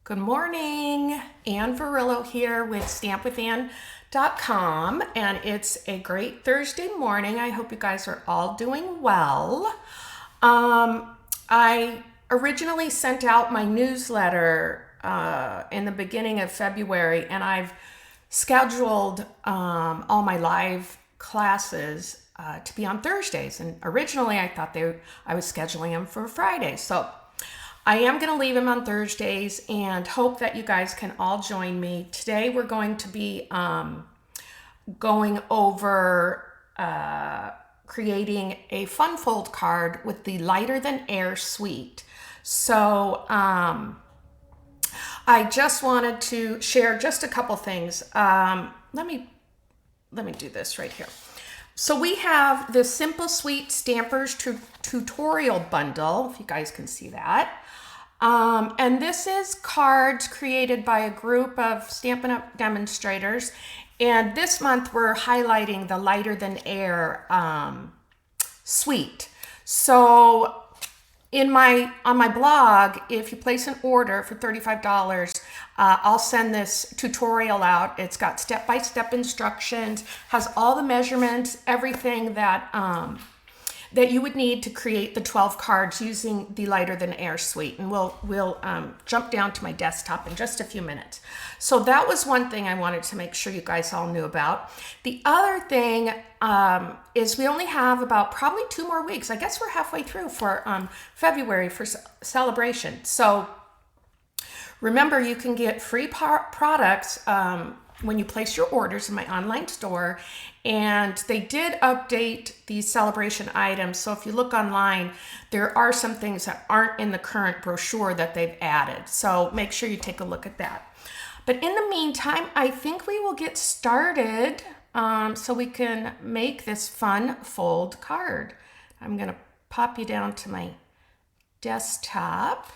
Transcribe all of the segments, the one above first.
Good morning, Ann Verillo here with stampwithann.com, and it's a great Thursday morning. I hope you guys are all doing well. I originally sent out my newsletter in the beginning of February, and I've scheduled all my live classes to be on Thursdays. And originally I thought I was scheduling them for Fridays. So I am going to leave them on Thursdays and hope that you guys can all join me. Today we're going to be going over creating a fun fold card with the Lighter Than Air suite. So I just wanted to share just a couple things. Let me do this right here. So we have the Simple Sweet Stampers tutorial bundle, if you guys can see that. And this is cards created by a group of Stampin' Up demonstrators. And this month we're highlighting the Lighter Than Air suite. So on my blog, if you place an order for $35, I'll send this tutorial out. It's got step-by-step instructions, has all the measurements, everything that that you would need to create the 12 cards using the Lighter Than Air suite. And we'll jump down to my desktop in just a few minutes. So that was one thing I wanted to make sure you guys all knew about. The other thing is we only have about probably 2 more weeks. I guess we're halfway through for February for celebration. So remember, you can get free products when you place your orders in my online store. And they did update these celebration items. So if you look online, there are some things that aren't in the current brochure that they've added. So make sure you take a look at that. But in the meantime, I think we will get started so we can make this fun fold card. I'm going to pop you down to my desktop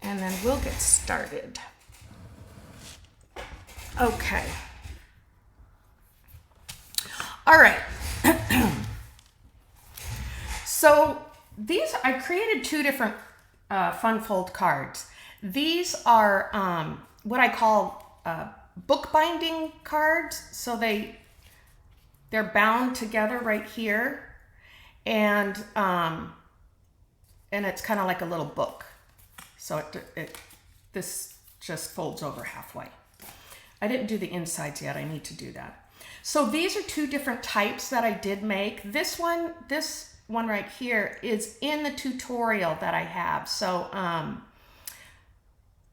and then we'll get started. Okay. All right. So I created 2 different fun fold cards. These are what I call bookbinding cards. So they're bound together right here, and it's kind of like a little book. So this just folds over halfway. I didn't do the insides yet. I need to do that. So these are 2 different types that I did make. This one right here is in the tutorial that I have.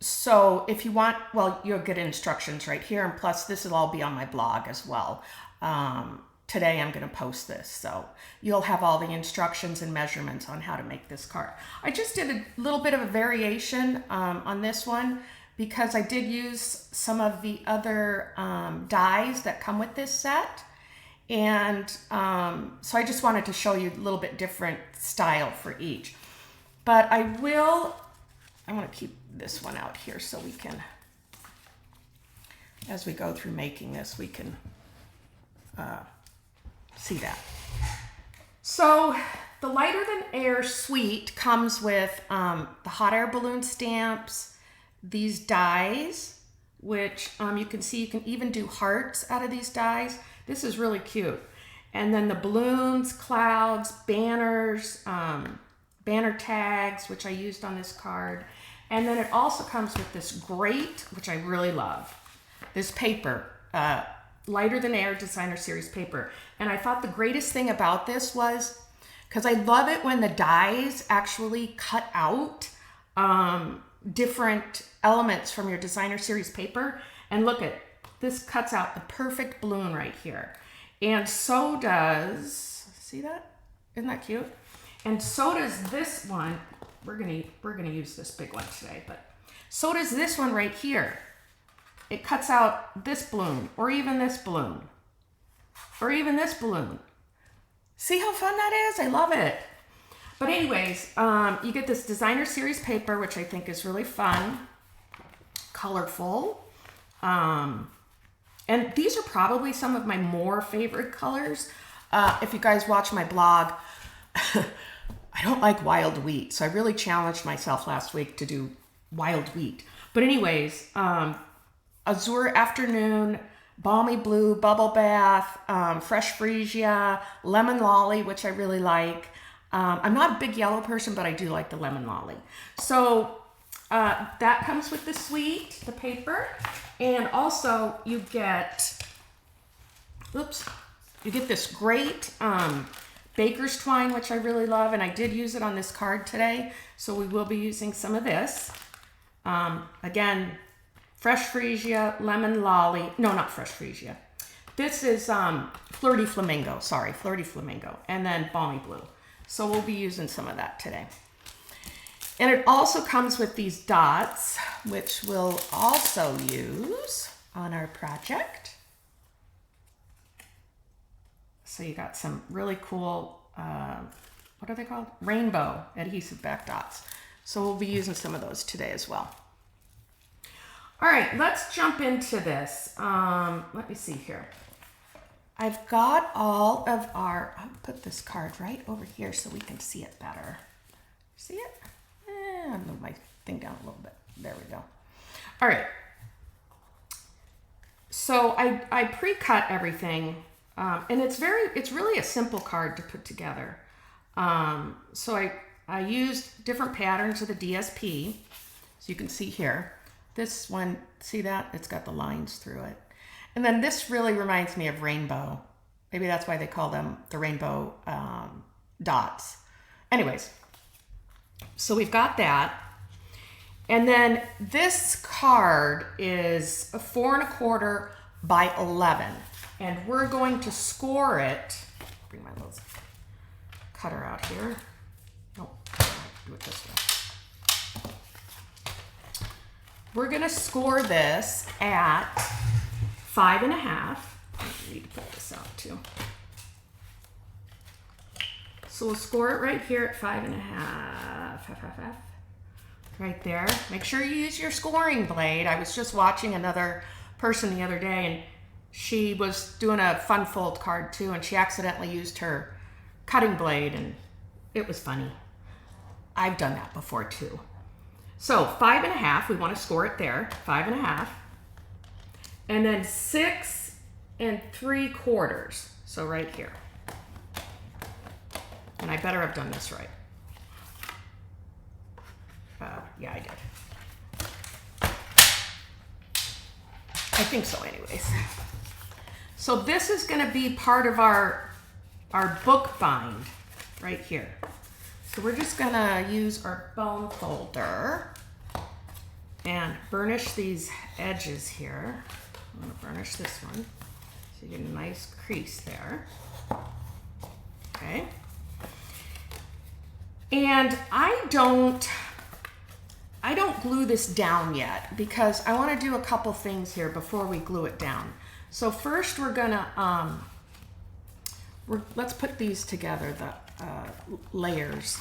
So if you want, well, you'll get instructions right here. And plus this will all be on my blog as well. Today I'm going to post this. So you'll have all the instructions and measurements on how to make this card. I just did a little bit of a variation on this one, because I did use some of the other dies that come with this set. And so I just wanted to show you a little bit different style for each. But I want to keep this one out here so we can, as we go through making this, we can see that. So the Lighter Than Air suite comes with the hot air balloon stamps, these dies, which you can see you can even do hearts out of these dies. This is really cute. And then the balloons, clouds, banners, banner tags, which I used on this card. And then it also comes with this grate, which I really love. This paper, Lighter Than Air Designer Series paper. And I thought the greatest thing about this was, because I love it when the dies actually cut out different elements from your Designer Series paper. And look at this, cuts out the perfect balloon right here. And so does, see that? Isn't that cute? And so does this one. We're gonna use this big one today, but so does this one right here. It cuts out this balloon, or even this balloon, or even this balloon. See how fun that is? I love it. But anyways, you get this Designer Series paper, which I think is really fun, colorful. And these are probably some of my more favorite colors. If you guys watch my blog, I don't like wild wheat. So I really challenged myself last week to do wild wheat. But anyways, Azure Afternoon, Balmy Blue, Bubble Bath, Fresh Freesia, Lemon Lolly, which I really like. I'm not a big yellow person, but I do like the Lemon Lolly. So that comes with the suite, the paper. And also you get, you get this great baker's twine, which I really love. And I did use it on this card today. So we will be using some of this. Again, Fresh Freesia, Lemon Lolly. No, not Fresh Freesia. This is Flirty Flamingo. Sorry, Flirty Flamingo. And then Balmy Blue. So we'll be using some of that today. And it also comes with these dots, which we'll also use on our project. So you got some really cool, what are they called? Rainbow adhesive back dots. So we'll be using some of those today as well. All right, let's jump into this. Let me see here. I've got all of our, I'll put this card right over here so we can see it better. See it? I'll move my thing down a little bit. There we go. All right. So I pre-cut everything, and it's really a simple card to put together. So I used different patterns of the DSP, so you can see here. This one, see that? It's got the lines through it. And then this really reminds me of rainbow. Maybe that's why they call them the rainbow dots. Anyways, so we've got that. And then this card is a 4 1/4 by 11. And we're going to score it. Bring my little cutter out here. Nope, do it this way. We're gonna score this at 5 1/2. I need to put this out too. So we'll score it right here at 5 1/2. Right there. Make sure you use your scoring blade. I was just watching another person the other day, and she was doing a fun fold card too, and she accidentally used her cutting blade, and it was funny. I've done that before too. So 5 1/2, we want to score it there, 5 1/2. And then 6 3/4, so right here. And I better have done this right. Yeah, I did. I think so anyways. So this is going to be part of our book bind right here. So we're just going to use our bone folder and burnish these edges here. I'm going to burnish this one so you get a nice crease there. Okay. And I don't glue this down yet because I want to do a couple things here before we glue it down. So first we're gonna let's put these together, the layers.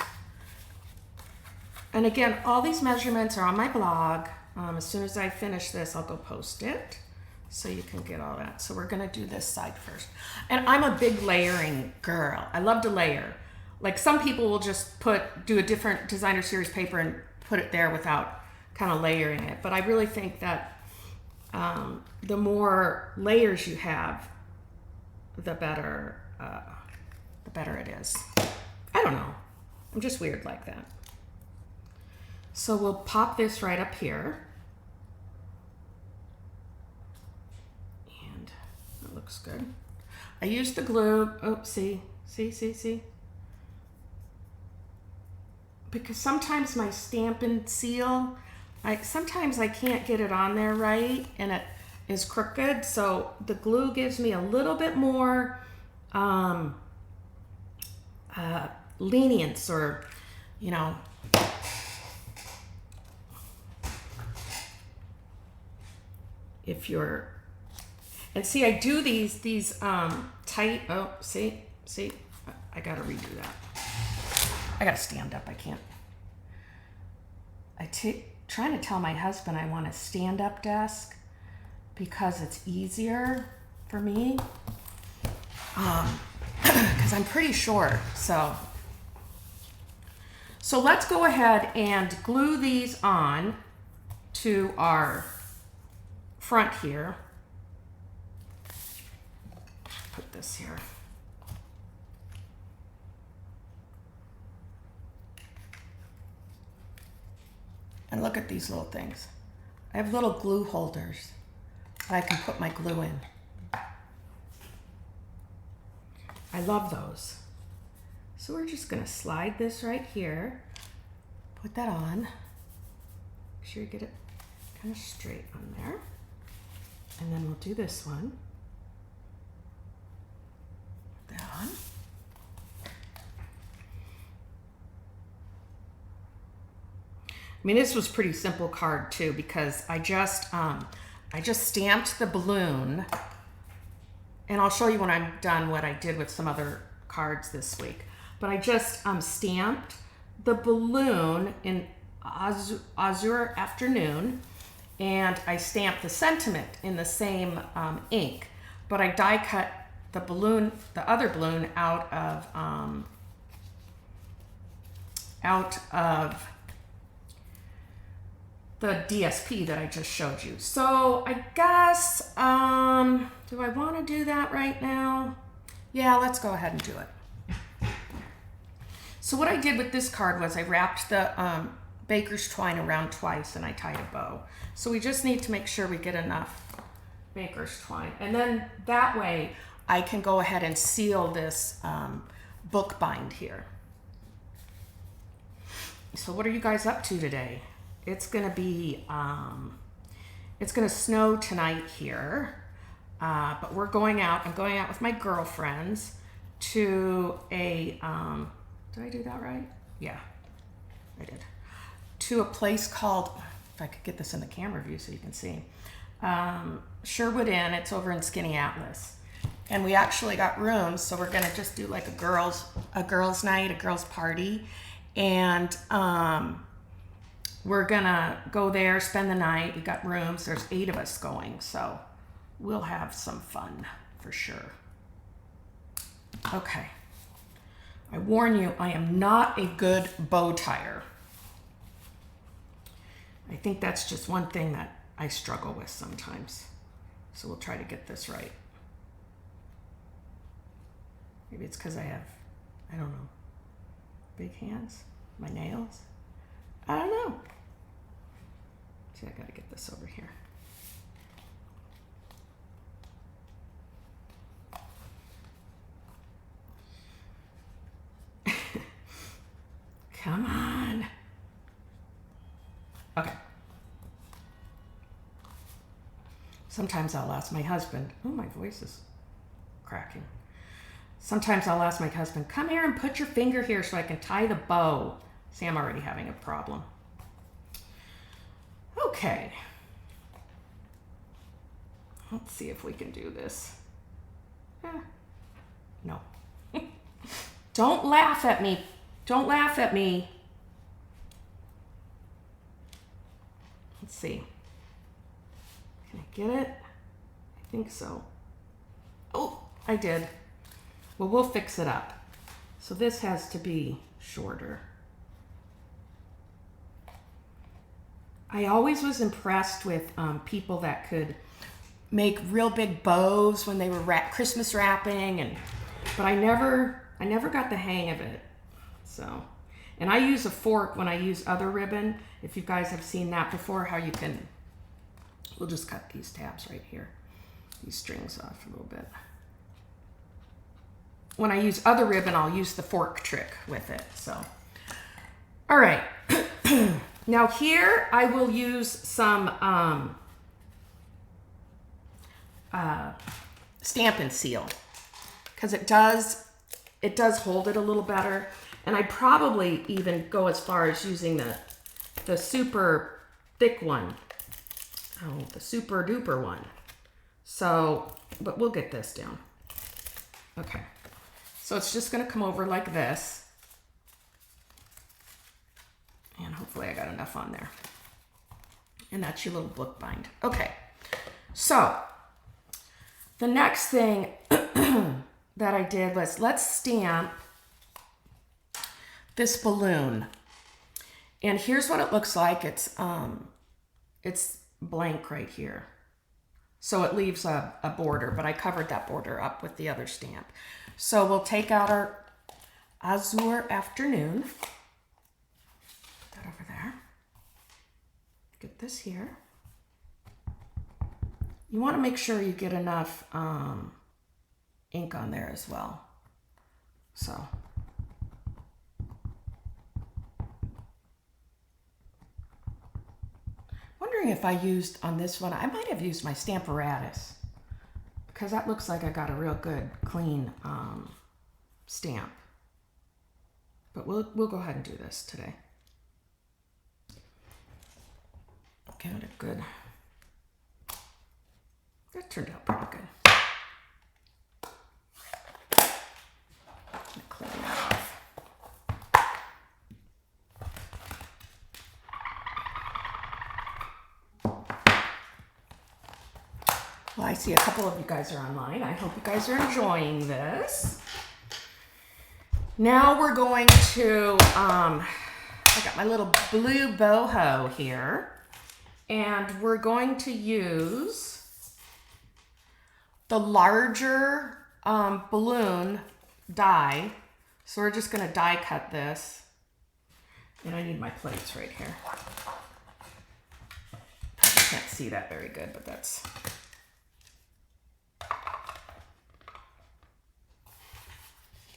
And again, all these measurements are on my blog. As soon as I finish this, I'll go post it so you can get all that. So we're gonna do this side first. And I'm a big layering girl. I love to layer. Like some people will just do a different designer series paper and put it there without kind of layering it. But I really think that the more layers you have, the better it is. I don't know. I'm just weird like that. So we'll pop this right up here. And that looks good. I used the glue. Oh, see. Because sometimes my Stampin' Seal, sometimes I can't get it on there right and it is crooked. So the glue gives me a little bit more lenience, or, you know, if you're, and see, I do these tight, oh, see, I gotta redo that. I gotta stand up, I can't. Trying to tell my husband I want a stand-up desk because it's easier for me. Because I'm pretty short, so let's go ahead and glue these on. to our front here. Put this here. And look at these little things. I have little glue holders that I can put my glue in. I love those. So we're just gonna slide this right here, put that on. Make sure you get it kind of straight on there. And then we'll do this one. Put that on. I mean, this was pretty simple card too, because I just stamped the balloon, and I'll show you when I'm done what I did with some other cards this week. But I just stamped the balloon in Azure Afternoon, and I stamped the sentiment in the same ink. But I die cut the balloon, the other balloon, out of the DSP that I just showed you. So I guess, do I want to do that right now? Yeah, let's go ahead and do it. So what I did with this card was I wrapped the baker's twine around twice and I tied a bow. So we just need to make sure we get enough baker's twine. And then that way I can go ahead and seal this book bind here. So what are you guys up to today? It's gonna be, it's gonna snow tonight here, but we're going out. I'm going out with my girlfriends to a, did I do that right? Yeah, I did. To a place called, if I could get this in the camera view so you can see, Sherwood Inn. It's over in Skinny Atlas. And we actually got rooms, so we're gonna just do like a girls night, a girls party. And, we're gonna go there, spend the night. We got rooms. There's 8 of us going, so we'll have some fun for sure. Okay. I warn you, I am not a good bow tire. I think that's just one thing that I struggle with sometimes. So we'll try to get this right. Maybe it's because I have, I don't know, big hands, my nails. I don't know. See, I gotta get this over here. Come on. Okay. Sometimes I'll ask my husband, oh, my voice is cracking. Sometimes I'll ask my husband, come here and put your finger here so I can tie the bow. See, I'm already having a problem. Okay. Let's see if we can do this. No. Don't laugh at me. Don't laugh at me. Let's see. Can I get it? I think so. Oh, I did. Well, we'll fix it up. So this has to be shorter. I always was impressed with people that could make real big bows when they were Christmas wrapping, but I never got the hang of it. So, and I use a fork when I use other ribbon. If you guys have seen that before, how you can, we'll just cut these tabs right here, these strings off a little bit. When I use other ribbon, I'll use the fork trick with it. So, all right. Now here I will use some Stampin' Seal, because it does hold it a little better. And I probably even go as far as using the super thick one. Oh, the super duper one. So, but we'll get this down. Okay. So it's just gonna come over like this. And hopefully I got enough on there. And that's your little book bind. Okay, so the next thing that I did was, let's stamp this balloon. And here's what it looks like. It's it's blank right here. So it leaves a border, but I covered that border up with the other stamp. So we'll take out our Azure Afternoon. Put that over there. Get this here. You want to make sure you get enough ink on there as well. So. Wondering if I used on this one, I might have used my Stamparatus because that looks like I got a real good clean stamp. But we'll go ahead and do this today. Got it good. That turned out pretty good. Clean that off. Well, I see a couple of you guys are online. I hope you guys are enjoying this. Now we're going to, I got my little blue boho here, and we're going to use the larger balloon die. So we're just gonna die cut this. And I need my plates right here. Probably can't see that very good, but that's,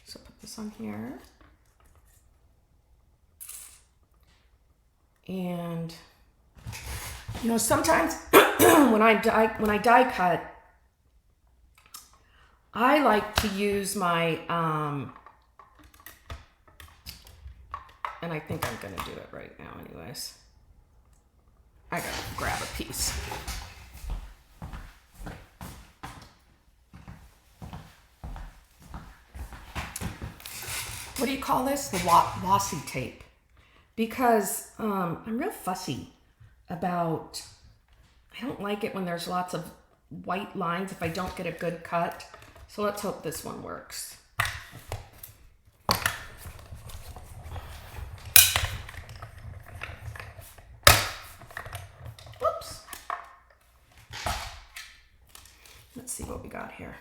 so put this on here. And you know, sometimes when I die cut, I like to use my and I think I'm gonna do it right now anyways. I gotta grab a piece. What do you call this? The washi tape. Because I'm real fussy about, I don't like it when there's lots of white lines if I don't get a good cut. So let's hope this one works. Whoops. Let's see what we got here.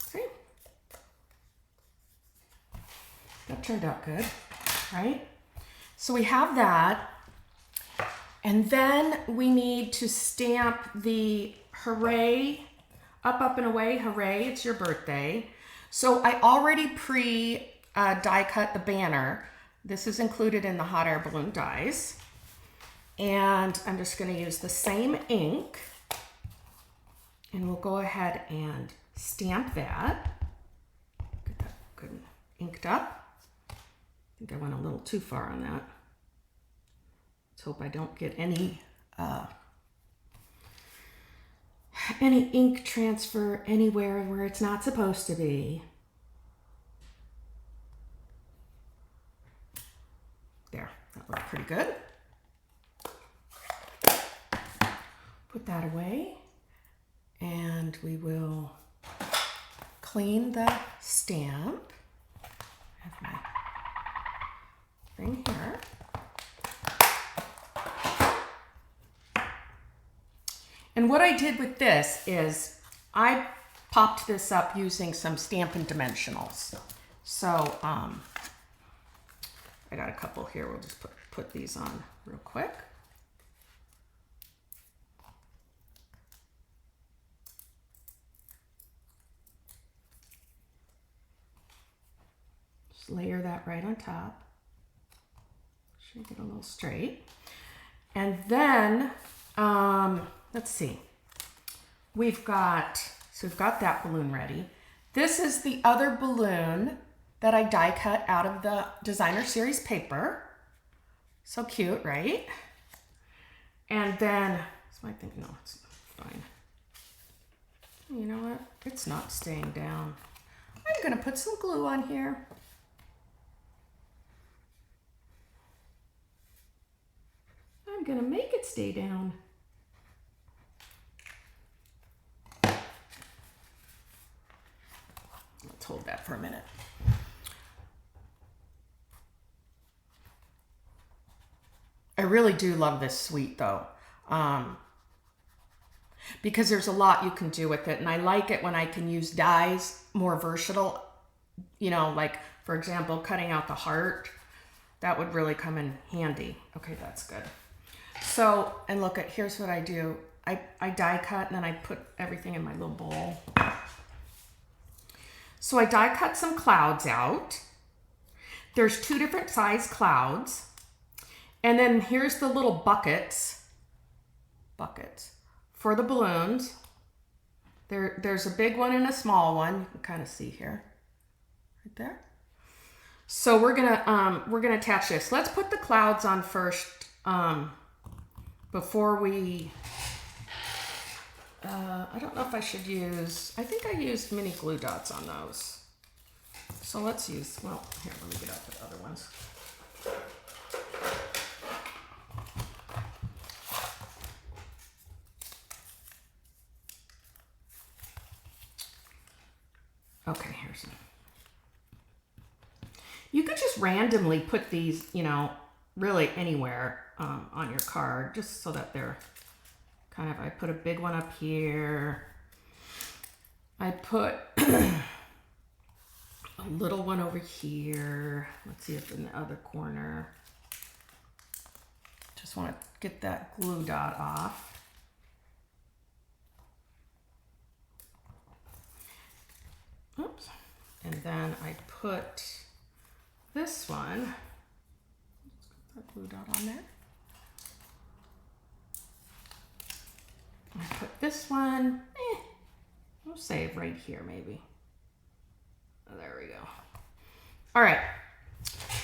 See? That turned out good, right? So we have that. And then we need to stamp the hooray, up and away, hooray, it's your birthday. So I already die cut the banner. This is included in the hot air balloon dies. And I'm just gonna use the same ink and we'll go ahead and stamp that. Get that good inked up. I think I went a little too far on that. Let's hope I don't get any ink transfer anywhere where it's not supposed to be. There, that looked pretty good. Put that away and we will clean the stamp. I have my thing here. And what I did with this is I popped this up using some Stampin' Dimensionals. So I got a couple here. We'll just put these on real quick. Just layer that right on top. Shake it a little straight. And then let's see. We've got that balloon ready. This is the other balloon that I die cut out of the designer series paper. So cute, right? And then, this might think, no, it's fine. You know what? It's not staying down. I'm gonna put some glue on here. I'm gonna make it stay down. Let's hold that for a minute. I really do love this suite though. Because there's a lot you can do with it. And I like it when I can use dies more versatile, you know, like for example, cutting out the heart. That would really come in handy. Okay, that's good. So, and look at, here's what I do. I die cut and then I put everything in my little bowl. So I die cut some clouds out. There's 2 different size clouds. And then here's the little buckets for the balloons. There's a big one and a small one. You can kind of see here, right there. So we're gonna attach this. Let's put the clouds on first before we. I don't know if I should use. I think I used mini glue dots on those. So let's use. Well, here, let me get out the other ones. Okay, here's some. You could just randomly put these, you know, really anywhere on your card, just so that they're kind of, I put a big one up here. I put a little one over here. Let's see if in the other corner. Just want to get that glue dot off. Oops. And then I put this one, let's put that glue dot on there. I put this one, we'll save right here maybe. Oh, there we go. All right,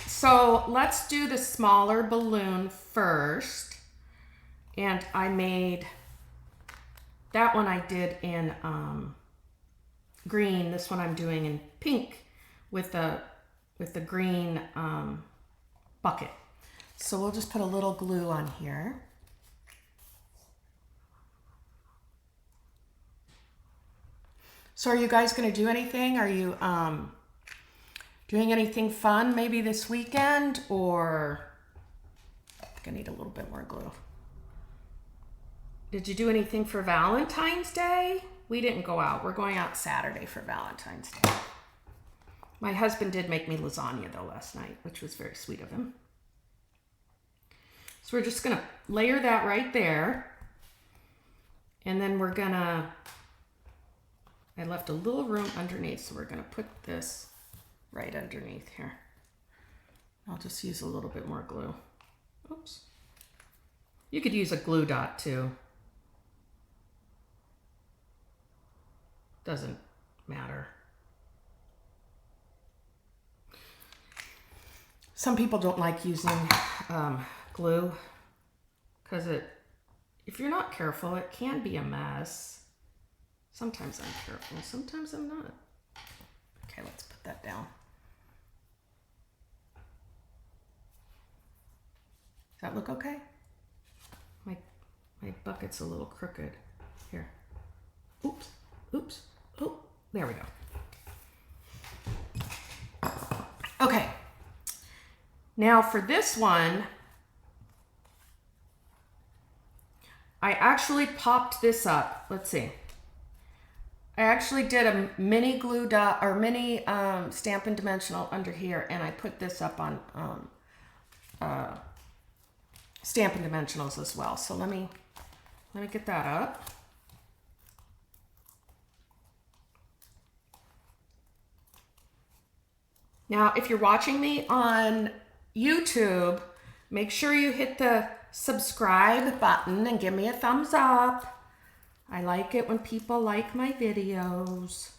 so let's do the smaller balloon first. And I made, that one I did in green. This one I'm doing in pink with the green bucket. So we'll just put a little glue on here. So are you guys going to do anything? Are you doing anything fun maybe this weekend? Or I think I need a little bit more glue. Did you do anything for Valentine's Day? We didn't go out. We're going out Saturday for Valentine's Day. My husband did make me lasagna though last night, which was very sweet of him. So we're just gonna layer that right there. And then we're gonna, I left a little room underneath, so we're gonna put this right underneath here. I'll just use a little bit more glue. Oops. You could use a glue dot too. Doesn't matter. Some people don't like using glue because if you're not careful, it can be a mess. Sometimes I'm careful, sometimes I'm not. Okay, let's put that down. Does that look okay? My bucket's a little crooked. Here. Oops, oops, oh, there we go. Okay. Now for this one, I actually popped this up. Let's see. I actually did a mini glue dot or mini Stampin' Dimensional under here, and I put this up on Stampin' Dimensionals as well. So let me get that up. Now, if you're watching me on YouTube, make sure you hit the subscribe button and give me a thumbs up. I like it when people like my videos.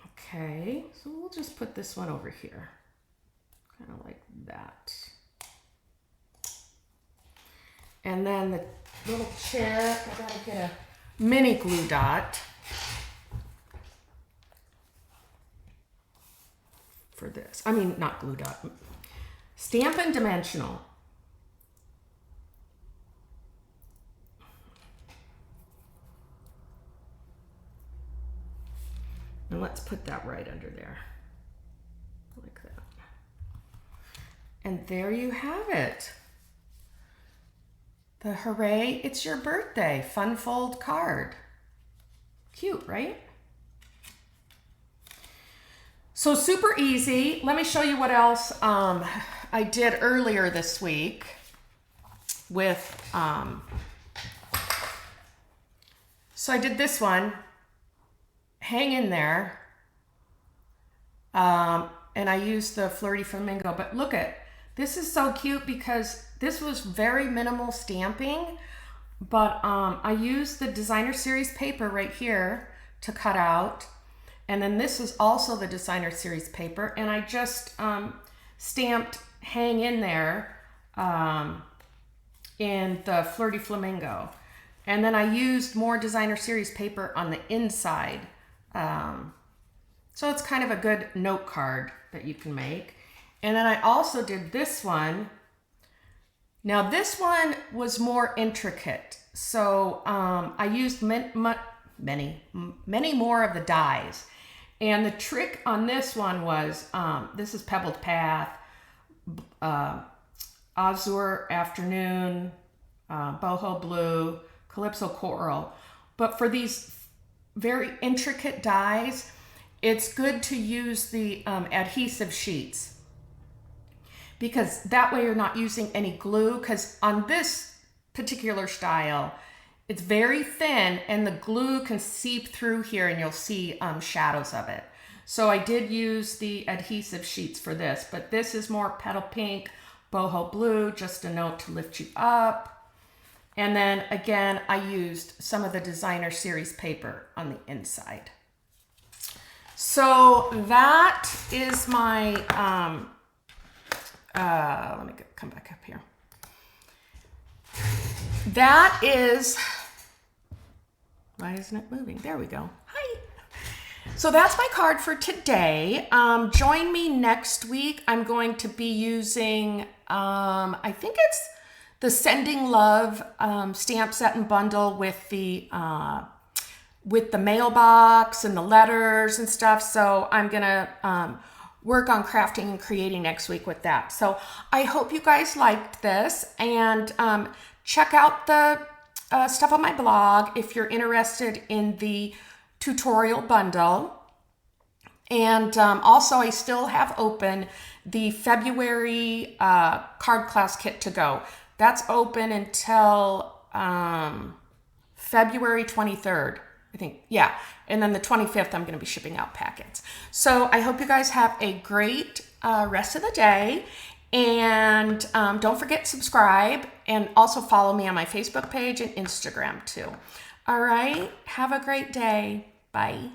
Okay, so we'll just put this one over here. Kind of like that. And then the little chair, I gotta get a mini glue dot for this. I mean, not glue dot. Stampin' Dimensional. And let's put that right under there. Like that. And there you have it. The Hooray, It's Your Birthday fun fold card. Cute, right? So super easy. Let me show you what else I did earlier this week with, so I did this one, Hang in There, and I used the Flirty Flamingo, but look at, this is so cute because this was very minimal stamping, but I used the designer series paper right here to cut out. And then this is also the designer series paper, and I just stamped Hang in There in the Flirty Flamingo. And then I used more designer series paper on the inside. So it's kind of a good note card that you can make. And then I also did this one. Now this one was more intricate. So I used many more of the dies. And the trick on this one was, this is Pebbled Path, Azure Afternoon, Boho Blue, Calypso Coral. But for these very intricate dies, it's good to use the adhesive sheets, because that way you're not using any glue, because on this particular style, it's very thin and the glue can seep through here and you'll see shadows of it. So I did use the adhesive sheets for this, but this is more Petal Pink, Boho Blue, just a note to lift you up. And then again, I used some of the designer series paper on the inside. So that is my, let me come back up here. That is, why isn't it moving? There we go. Hi. So that's my card for today. Join me next week. I'm going to be using, I think it's the Sending Love stamp set and bundle with the mailbox and the letters and stuff. So I'm gonna work on crafting and creating next week with that. So I hope you guys liked this, and check out the stuff on my blog if you're interested in the tutorial bundle. And also I still have open the February card class kit to go. That's open until February 23rd, I think. Yeah. And then the 25th, I'm going to be shipping out packets. So I hope you guys have a great rest of the day. And don't forget to subscribe, and also follow me on my Facebook page and Instagram too. All right. Have a great day. Bye.